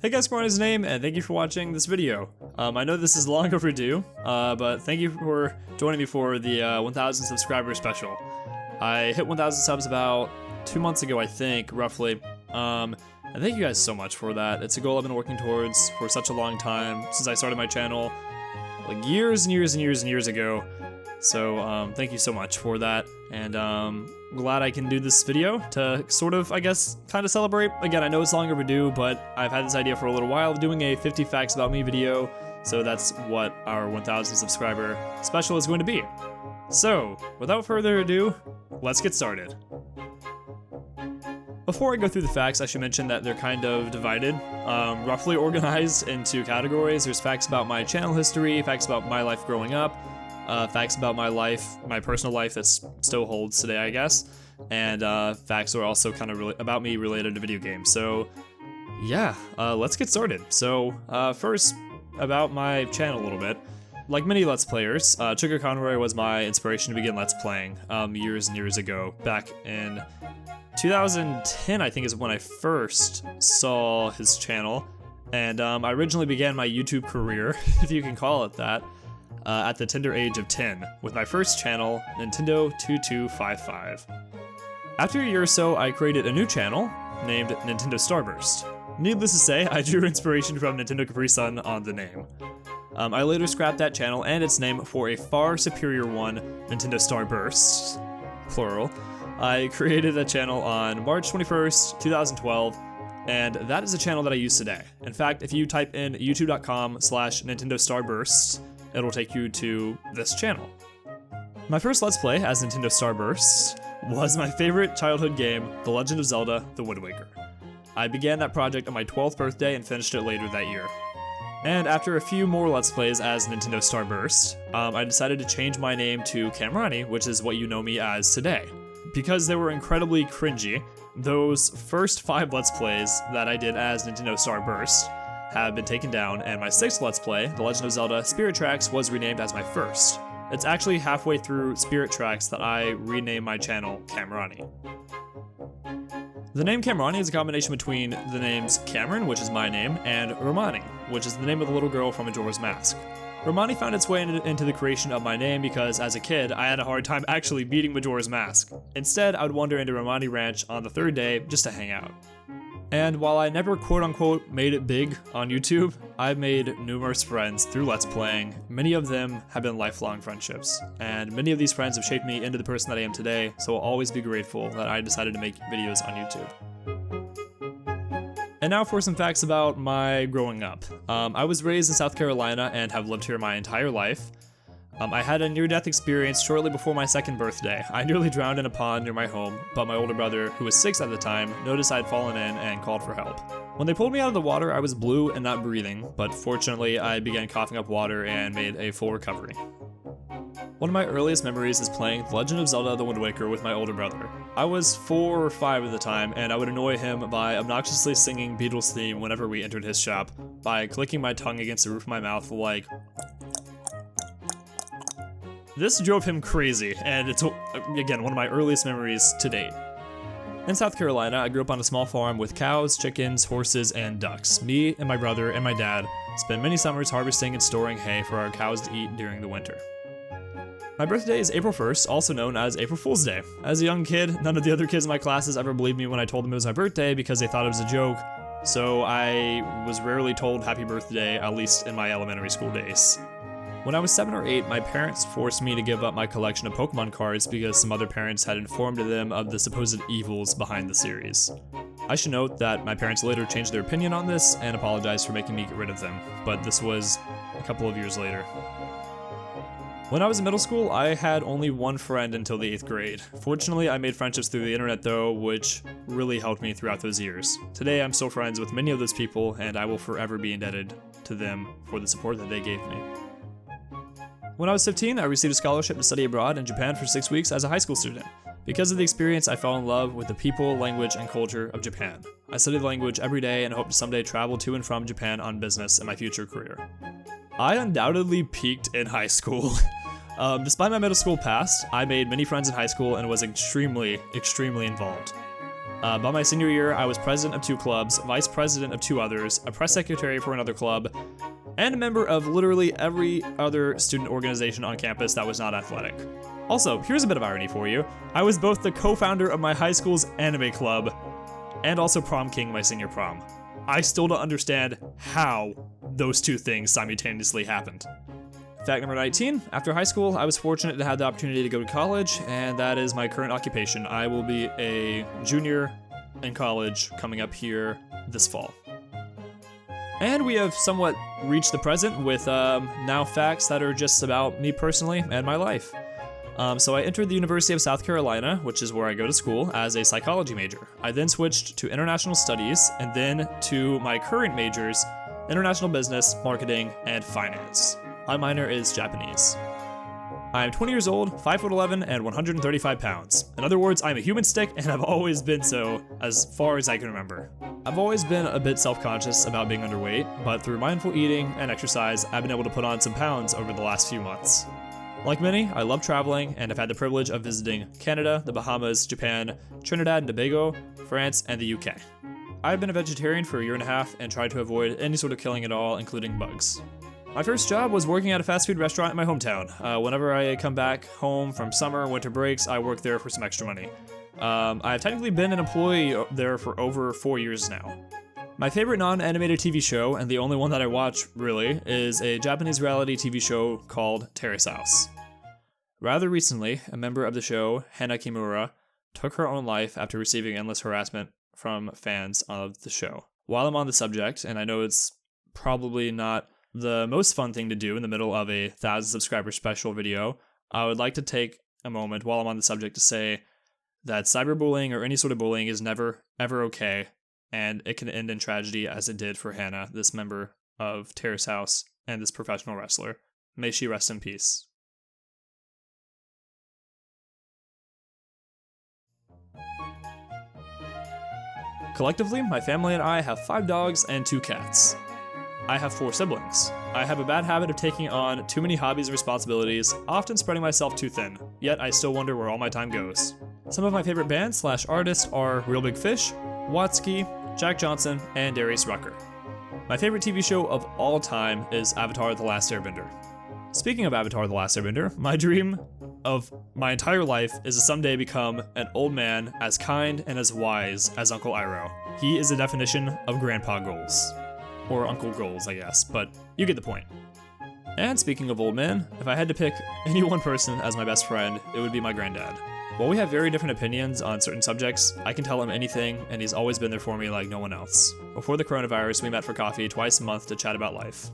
Hey guys, my name, and thank you for watching this video. I know this is long overdue, but thank you for joining me for the 1,000 subscriber special. I hit 1,000 subs about 2 months ago, I think, roughly. And thank you guys so much for that. It's a goal I've been working towards for such a long time, since I started my channel, like years and years and years and years ago. So, thank you so much for that, and glad I can do this video to sort of, I guess, kind of celebrate. Again, I know it's long overdue, but I've had this idea for a little while of doing a 50 facts about me video, so that's what our 1,000 subscriber special is going to be. So, without further ado, let's get started. Before I go through the facts, I should mention that they're kind of divided, roughly organized into categories. There's facts about my channel history, facts about my life growing up, facts about my life, my personal life that still holds today, I guess, and facts are also kind of about me related to video games. So yeah, let's get started. So first, about my channel a little bit. Like many Let's Players, Trigger Conroy was my inspiration to begin Let's Playing years and years ago. Back in 2010, I think, is when I first saw his channel, and I originally began my YouTube career, if you can call it that, at the tender age of 10, with my first channel, Nintendo2255. After a year or so, I created a new channel named Nintendo Starburst. Needless to say, I drew inspiration from Nintendo Capri Sun on the name. I later scrapped that channel and its name for a far superior one, Nintendo Starbursts, plural. I created a channel on March 21st, 2012, and that is the channel that I use today. In fact, if you type in youtube.com/Nintendo Starbursts, it'll take you to this channel. My first Let's Play as Nintendo Starbursts was my favorite childhood game, The Legend of Zelda: The Wind Waker. I began that project on my 12th birthday and finished it later that year. And after a few more Let's Plays as Nintendo Starburst, I decided to change my name to Camrani, which is what you know me as today. Because they were incredibly cringy, those first 5 Let's Plays that I did as Nintendo Starburst have been taken down, and my 6th Let's Play, The Legend of Zelda Spirit Tracks, was renamed as my first. It's actually halfway through Spirit Tracks that I renamed my channel Camrani. The name Camrani is a combination between the names Cameron, which is my name, and Romani, which is the name of the little girl from Majora's Mask. Romani found its way into the creation of my name because, as a kid, I had a hard time actually beating Majora's Mask. Instead, I would wander into Romani Ranch on the 3rd day just to hang out. And while I never quote-unquote made it big on YouTube, I've made numerous friends through Let's Playing. Many of them have been lifelong friendships, and many of these friends have shaped me into the person that I am today, so I'll always be grateful that I decided to make videos on YouTube. And now for some facts about my growing up. I was raised in South Carolina and have lived here my entire life. I had a near-death experience shortly before my 2nd birthday. I nearly drowned in a pond near my home, but my older brother, who was 6 at the time, noticed I had fallen in and called for help. When they pulled me out of the water, I was blue and not breathing, but fortunately I began coughing up water and made a full recovery. One of my earliest memories is playing The Legend of Zelda: The Wind Waker with my older brother. I was 4 or 5 at the time, and I would annoy him by obnoxiously singing Beatles' theme whenever we entered his shop, by clicking my tongue against the roof of my mouth like... This drove him crazy, and it's, again, one of my earliest memories to date. In South Carolina, I grew up on a small farm with cows, chickens, horses, and ducks. Me and my brother and my dad spent many summers harvesting and storing hay for our cows to eat during the winter. My birthday is April 1st, also known as April Fool's Day. As a young kid, none of the other kids in my classes ever believed me when I told them it was my birthday because they thought it was a joke, so I was rarely told happy birthday, at least in my elementary school days. When I was 7 or 8, my parents forced me to give up my collection of Pokemon cards because some other parents had informed them of the supposed evils behind the series. I should note that my parents later changed their opinion on this and apologized for making me get rid of them, but this was a couple of years later. When I was in middle school, I had only one friend until the 8th grade. Fortunately, I made friendships through the internet though, which really helped me throughout those years. Today, I'm still friends with many of those people, and I will forever be indebted to them for the support that they gave me. When I was 15, I received a scholarship to study abroad in Japan for 6 weeks as a high school student. Because of the experience, I fell in love with the people, language, and culture of Japan. I studied the language every day and hope to someday travel to and from Japan on business in my future career. I undoubtedly peaked in high school. Despite my middle school past, I made many friends in high school and was extremely involved. By my senior year, I was president of 2 clubs, vice president of 2 others, a press secretary for another club, and a member of literally every other student organization on campus that was not athletic. Also, here's a bit of irony for you. I was both the co-founder of my high school's anime club, and also prom king my senior prom. I still don't understand how those 2 things simultaneously happened. Fact number 19, after high school, I was fortunate to have the opportunity to go to college, and that is my current occupation. I will be a junior in college coming up here this fall. And we have somewhat reached the present with now facts that are just about me personally and my life. So I entered the University of South Carolina, which is where I go to school, as a psychology major. I then switched to international studies, and then to my current majors, international business, marketing, and finance. My minor is Japanese. I am 20 years old, 5'11", and 135 pounds. In other words, I'm a human stick, and I've always been so as far as I can remember. I've always been a bit self-conscious about being underweight, but through mindful eating and exercise, I've been able to put on some pounds over the last few months. Like many, I love traveling, and have had the privilege of visiting Canada, the Bahamas, Japan, Trinidad and Tobago, France, and the UK. I've been a vegetarian for a year and a half and tried to avoid any sort of killing at all, including bugs. My first job was working at a fast food restaurant in my hometown. Whenever I come back home from summer, winter breaks, I work there for some extra money. I've technically been an employee there for over 4 years now. My favorite non-animated TV show, and the only one that I watch, really, is a Japanese reality TV show called TERRACE. Rather recently, a member of the show, Hana Kimura, took her own life after receiving endless harassment from fans of the show. While I'm on the subject, and I know it's probably not the most fun thing to do in the middle of a 1,000 subscriber special video, I would like to take a moment while I'm on the subject to say that cyberbullying or any sort of bullying is never, ever okay, and it can end in tragedy as it did for Hannah, this member of TERRACE and this professional wrestler. May she rest in peace. Collectively, my family and I have 5 dogs and 2 cats. I have 4 siblings. I have a bad habit of taking on too many hobbies and responsibilities, often spreading myself too thin, yet I still wonder where all my time goes. Some of my favorite bands / artists are Real Big Fish, Watsky, Jack Johnson, and Darius Rucker. My favorite TV show of all time is Avatar: The Last Airbender. Speaking of Avatar: The Last Airbender, my dream of my entire life is to someday become an old man as kind and as wise as Uncle Iroh. He is the definition of grandpa goals. Or Uncle Goals, I guess, but you get the point. And speaking of old men, if I had to pick any one person as my best friend, it would be my granddad. While we have very different opinions on certain subjects, I can tell him anything, and he's always been there for me like no one else. Before the coronavirus, we met for coffee twice a month to chat about life.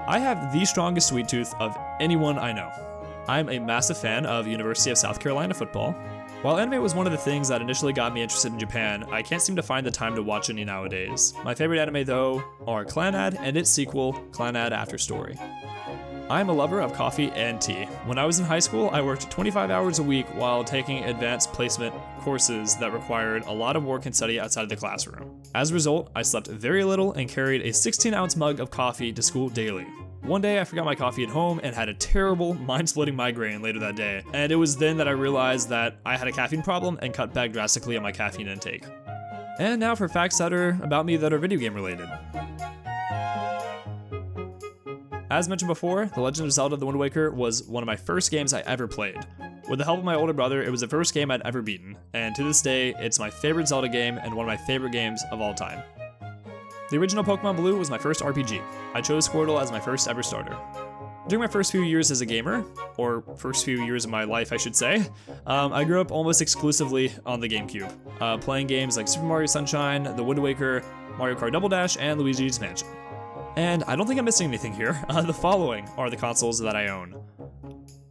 I have the strongest sweet tooth of anyone I know. I'm a massive fan of University of South Carolina football. While anime was one of the things that initially got me interested in Japan, I can't seem to find the time to watch any nowadays. My favorite anime, though, are Clannad and its sequel, Clannad After Story. I am a lover of coffee and tea. When I was in high school, I worked 25 hours a week while taking advanced placement courses that required a lot of work and study outside of the classroom. As a result, I slept very little and carried a 16-ounce mug of coffee to school daily. One day I forgot my coffee at home and had a terrible mind-splitting migraine later that day, and it was then that I realized that I had a caffeine problem and cut back drastically on my caffeine intake. And now for facts that are about me that are video game related. As mentioned before, The Legend of Zelda: The Wind Waker was one of my first games I ever played. With the help of my older brother, it was the first game I'd ever beaten, and to this day, it's my favorite Zelda game and one of my favorite games of all time. The original Pokemon Blue was my first RPG. I chose Squirtle as my first ever starter. During my first few years as a gamer, or first few years of my life I should say, I grew up almost exclusively on the GameCube, playing games like Super Mario Sunshine, The Wind Waker, Mario Kart Double Dash, and Luigi's Mansion. And I don't think I'm missing anything here. The following are the consoles that I own.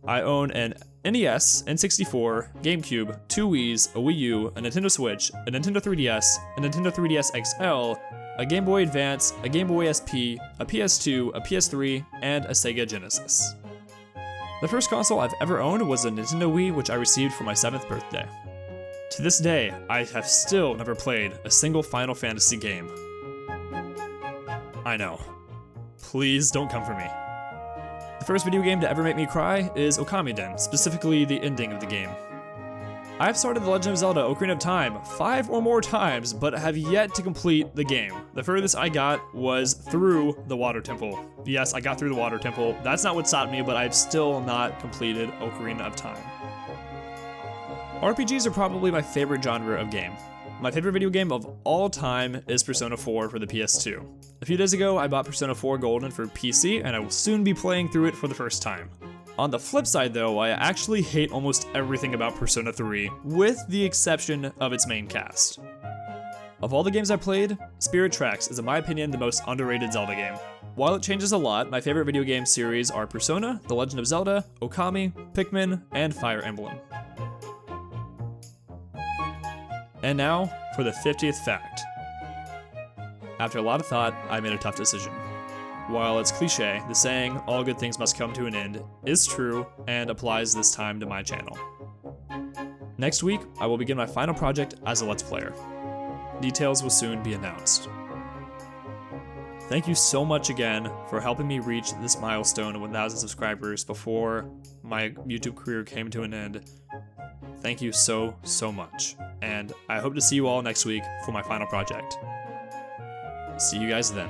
I own an NES, N64, GameCube, 2 Wiis, a Wii U, a Nintendo Switch, a Nintendo 3DS, a Nintendo 3DS XL, a Game Boy Advance, a Game Boy SP, a PS2, a PS3, and a Sega Genesis. The first console I've ever owned was a Nintendo Wii, which I received for my 7th birthday. To this day, I have still never played a single Final Fantasy game. I know. Please don't come for me. The first video game to ever make me cry is Okamiden, specifically the ending of the game. I've started The Legend of Zelda Ocarina of Time 5 or more times, but have yet to complete the game. The furthest I got was through the Water Temple. Yes, I got through the Water Temple. That's not what stopped me, but I've still not completed Ocarina of Time. RPGs are probably my favorite genre of game. My favorite video game of all time is Persona 4 for the PS2. A few days ago, I bought Persona 4 Golden for PC, and I will soon be playing through it for the first time. On the flip side though, I actually hate almost everything about Persona 3, with the exception of its main cast. Of all the games I played, Spirit Tracks is in my opinion the most underrated Zelda game. While it changes a lot, my favorite video game series are Persona, The Legend of Zelda, Okami, Pikmin, and Fire Emblem. And now, for the 50th fact. After a lot of thought, I made a tough decision. While it's cliche, the saying, all good things must come to an end, is true and applies this time to my channel. Next week, I will begin my final project as a Let's Player. Details will soon be announced. Thank you so much again for helping me reach this milestone of 1,000 subscribers before my YouTube career came to an end. Thank you so much, and I hope to see you all next week for my final project. See you guys then.